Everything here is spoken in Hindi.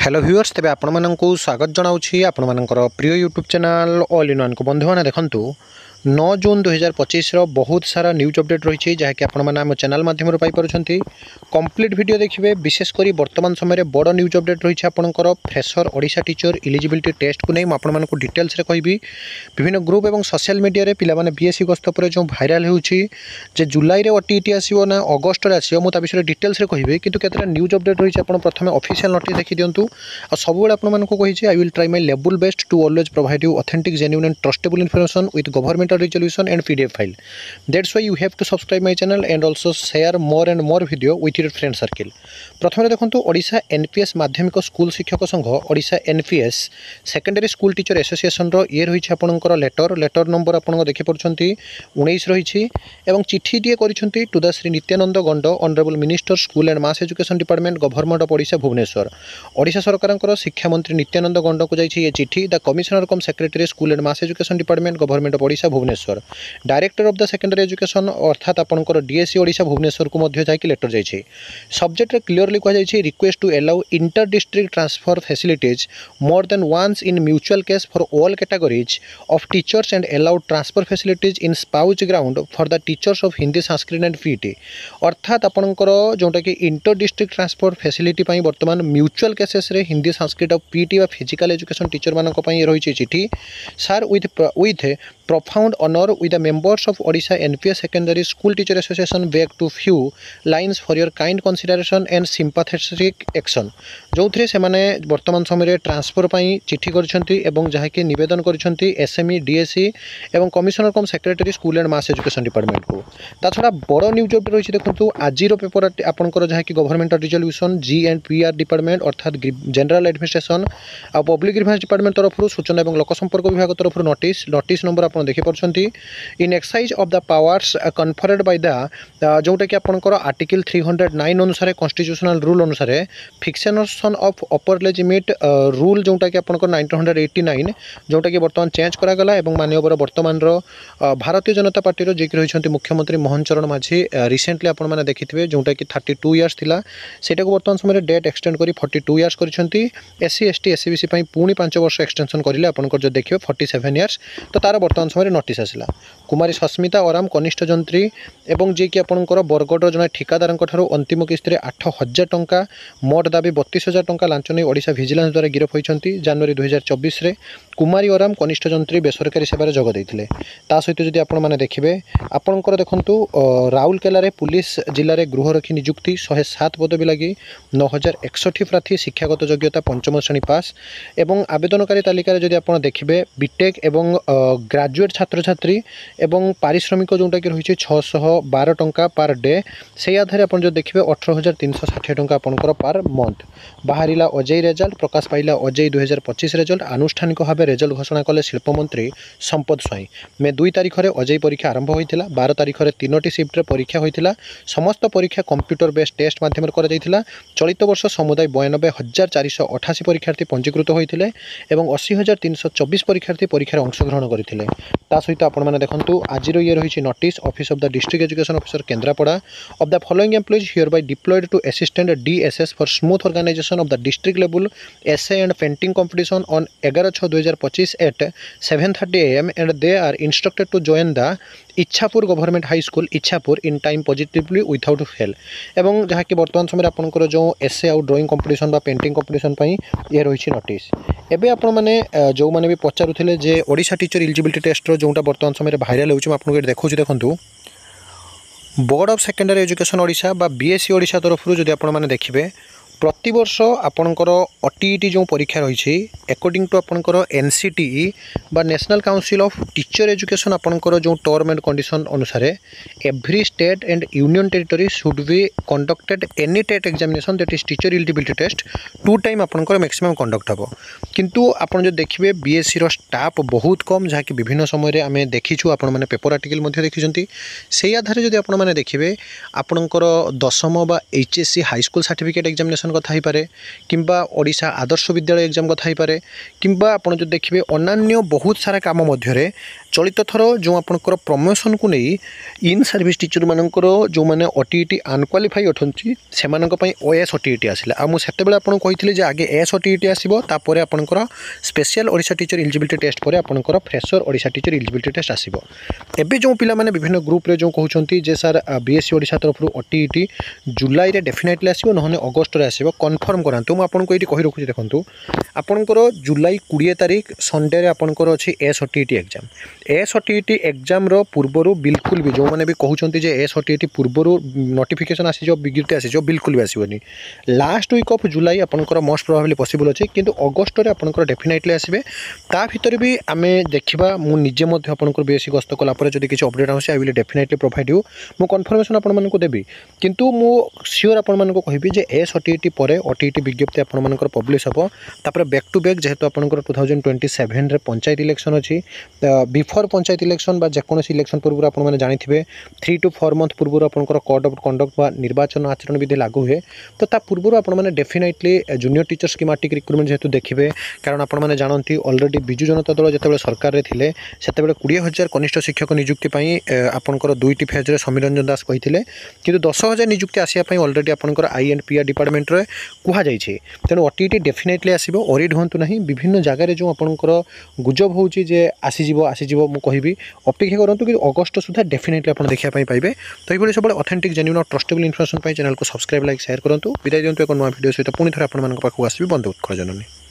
हेलो व्यूअर्स तेज आपण स्वागत जनाऊँगी आपण मानकर प्रिय YouTube channel all in one को बंधु मैंने देखूँ 9 जून 2025 बहुत सारा न्यूज अपडेट रही जहाँकि आप चैनल माध्यम पाइपे कंप्लीट वीडियो देखिए। विशेषकर वर्तमान समय बड़ न्यूज अपडेट रही आपंकर fresher Odisha teacher eligibility test को नहीं आपको डिटेल्स रे कहबी। विभिन्न ग्रुप और सोशल मीडिया रे पिला माने बीएससी गस्त पर जो भाइराल होची जे जुलाई रे ओटीईटी आसीबो ना अगस्त रे आसीबो मु ता विषय डिटेल्स रे कहबी। किंतु केतरा न्यूज अपडेट रही आप प्रथम ऑफिशियल नोटिस देखि दियंतु आ सब बेले आपन मानको कहिछि I will try my level best to always provide you authentic genuine and trustable information with government resolution and PDF file. That's why you have to subscribe my channel and also share more and more video with your friend circle. प्रथम देखो ओडिशा एनपीएस माध्यमिक स्कूल शिक्षक संघ Odisha NPS secondary school teacher association रो ये रही आपंकर लेटर नंबर आप देखी पार्टी 19 रही चिठीटे कर to the Shri Nityananda Gond honourable minister school and mass education department government of Odisha Bhubaneswar. Odisha सरकार शिक्षा मंत्री नित्यानंद गंड को जाइए चिठी the commissioner cum secretary school and mass education department government of Odisha Bhubaneswar director of the secondary education अर्थात आपंकर डीएससी ओडिशा भुवनेश्वर को जाकि लेटर जाइए। सब्जेक्ट क्लियरली कहुई request to allow inter district transfer facilities more than once in mutual case for all categories of teachers and allow transfer facilities in spouse ground for the teachers of Hindi Sanskrit and PT. अर्थात आपंकर जोटा कि इंटर डिस्ट्रिक्ट ट्रांसफर फैसिलिटी बर्तमान म्यूचुअल केसेस रे हिंदी संस्कृत और पीटी व फिजिकल एजुकेशन टीचर मानक रही चिठी। Sir with profound honor with the members of Odisha NPS Secondary School Teacher Association beg to few lines for your kind consideration and sympathetic action। जो थे से माने वर्तमान समय ट्रांसफर पाई चिठी करछंती एवं जहाँकि निवेदन करछंती एसएमई डीएससी एवं commissioner cum secretary school and mass education department को। ता छड़ा बड़ न्यूज अपडेट रही देखो आज पेपर आपंकर जहाँकि government resolution G and PR department अर्थात जनरल एडमिनिस्ट्रेशन आ पब्लिक ग्रीवेंस डिपार्टमेंट तरफ सूचना और लोक संपर्क विभाग तरफ नोटिस नंबर आप देखी party in exercise of the powers conferred by the जोटा कि आपंकर आर्टिकल 309 अनुसार कॉन्स्टिट्यूशनल रूल अनुसार fixation of upper age limit rule जोटा कि आपंकर 1989 जोटा कि बर्तमान चेंज करागला एवं माननीय बर्तमान भारतीय जनता पार्टी जी रही मुख्यमंत्री मोहन चरण माझी रिसेंटली आपण मैंने देखिथे जोटा कि 32 इयर्स थिला सेटा को बर्तमान समय डेट एक्सटेंड करी 42 इयर्स करछंती। एससी एसटी एससीबीसी पई पुणी 5 वर्ष एक्सटेंशन करिले आपनकर जो देखिबे 47 इयर्स तो तार बर्तमान समय नोटिस आसला। कुमारी सस्मिता ओराम कनिष्ठ जंत्री एवं जी कि आपंकर बरगढ़ जड़े ठिकादार अंतिम किस्त 8,000 टंका मोट दाबी 32,000 टंका लांच नहीं ओडिशा विजिलेंस द्वारा गिरफ होती जनवरी 2024 रे कुमारी ओराम कनिष्ठ जंत्री बेसरकारी सेवार जोग देते। सहित जदि आपने देखिए आपंकर देखूँ राउरकेला पुलिस जिले में गृहरक्षी नियुक्ति 107 पदवी लगी 9,061 प्रार्थी शिक्षागत योग्यता 5म श्रेणी पास एवं आवेदनकारी तालिकार जदि आप देखिए बीटेक एवं ग्रेजुएट छात्र छात्री एवं पारिश्रमिक जोटा कि रही 612 टंका पर डे से आधार आप जो देखिए 18,360 टंका आपंकर पर मंथ बाहरिला अजय रेजल्ट प्रकाश पाइला अजय 2025 रेजल्ट आनुष्ठानिक भाव रेजल्ट घोषणा कले शिल्पमंत्री संपद स्वाई। मे 2 तारिख में अजय परीक्षा आरंभ होता 12 तारिख में 3टी शिफ्ट परीक्षा होता समस्त परीक्षा कंप्यूटर बेस्ड टेस्ट माध्यम चलित वर्ष समुदाय 92,488 परीक्षार्थी पंजीकृत होते 80,324 परीक्षार्थी परीक्षार अंशग्रहण करते। सहित आपने देखूँ आज ये रही notice office of the district education officer Kendrapara of the following employees hereby deployed to assistant DSS for smooth organisation of the district level essay and painting competition on 11/6/2025 at 7:30 AM and they are instructed to join the Ichhapur government high school Ichhapur in time positively without fail. एवं जहाँ कि वर्तमान समय आपंकर जो एसए आउ ड्राइंग कंपटीशन बा पेंटिंग कंपटीशन ये रही नोटिस। एबे आपण माने जो माने भी पचारुथिले जे ओडिशा टीचर एलिजिबिलिटी टेस्ट रो जोटा वर्तमान समय भाइराल होउछ आपन देखौ देखंतु board of secondary education Odisha बा बीएससी ओडिशा तरफ जदि आपण माने देखिबे प्रति वर्ष आपणकर ओटीईटी जो परीक्षा रही अकॉर्डिंग टू आपणकर एनसीटीई बा national council of teacher education आपणकर जो टर्म एंड कंडीशन अनुसार every state and union territory should be conducted any TET examination that is teacher eligibility test 2 time आपणकर मैक्सिमम कंडक्ट हम। किंतु आपन जो देखिए बीएससी रो स्टाफ बहुत कम जहाँकि विभिन्न समय आम देखीछु आपण मैंने पेपर आर्टिकल देखी से आधार जब आपण मैंने देखिए आपणकर 10th बा HSC high school certificate examination कथा पारे किंबा ओडिशा आदर्श विद्यालय एग्जाम कथा पारे किंबा आपण जो देखिए अन्य बहुत सारा काम मध्य चलित थर जो आपंकर प्रमोशन को नहीं इन सर्विस टीचर मानकर जो मैंने ओटीईटी अनक्वालिफाई अटंती से ओएस ओटीईटी आसला आ मुझे आपको कही आगे एस ओटीईटी आसो तापर आपंकर special Odisha teacher eligibility test पर आपंकर fresher Odisha teacher eligibility test आसो एबे जो पिला माने विभिन्न ग्रुप रे जो कहते जे सर बीएससी ओडिशा तरफ ओटीईटी जुलाई रे डेफिनेटली आसो ना अगस्ट रे आसो कन्फर्म करातु मुझे ये कही रखुच्छी देखूँ आपंकर जुलाई 20 तारिख संडे आपंकर अच्छी S OTET exam S OTET exam रो पूर्वर बिल्कुल भी जो मैंने भी कहते हैं एस ओटीईटी पूर्वर नोटिफिकेशन आसी विज्ञप्ति आसी बिल्कुल भी आसोनी लास्ट वीक ऑफ जुलाई आपंकर मोस्ट प्रोबेबली पॉसिबल अच्छे किंतु अगस्ट रे आपंकर डेफिनेटली आसबे ता भितर भी आम देखा मुझे आपंकर बीएससी गस्त कलापर जब किसी अपडेट आसे I will definitely provide you मु कन्फर्मेशन आपको देवी किंतु मु सियोर आपको कहबी जे एस ओटीईटी पर ओटीईटी विज्ञप्ति आपंकर पब्लिश हम तापर बैक टू बैक जेहेतु आपंकर 2027 रे पंचायत इलेक्शन अच्छी बिफोर पंचायत इलेक्शन बा जेकोसी इलेक्शन पूर्व आपने जानिथे 3 to 4 मंथ पूर्व आपंकर कोड ऑफ कंडक्ट बा निर्वाचन आचरण विधि लागू हुए तो ता पूर्व आपने definitely junior teacher schematic recruitment जेहेतु देखिए कारण आपने जानती ऑलरेडी बिजु जनता दल जो सरकार थे से 20,000 कनिष्ठ शिक्षक नियुक्ति आपंकर 2टी फेज्रे समीरंजन दास कहते कि 10,000 नियुक्ति आसापी ऑलरेडी आपंकर INPR डिपार्टमेंट रे कहुई तेणु ओटीईटी डेफिनेटली आसो ओरिड हूँ ना विभिन्न जगार जो आपंकर गुजब होची जे आसीजिवो मु कहबी अपेक्षा करूँ कि अगस्ट सुधा डेफिनेटली आप देखापी पाइबे तो ये सब ऑथेंटिक जेन्युइन और ट्रस्टेबल इन्फॉर्मेशन चैनल को सब्सक्राइब लाइक शेयर करूँ विदाय दिंतु एक नुआ वीडियो सहित पुणी थे आपको आसबि बंधु उत्कल जननी।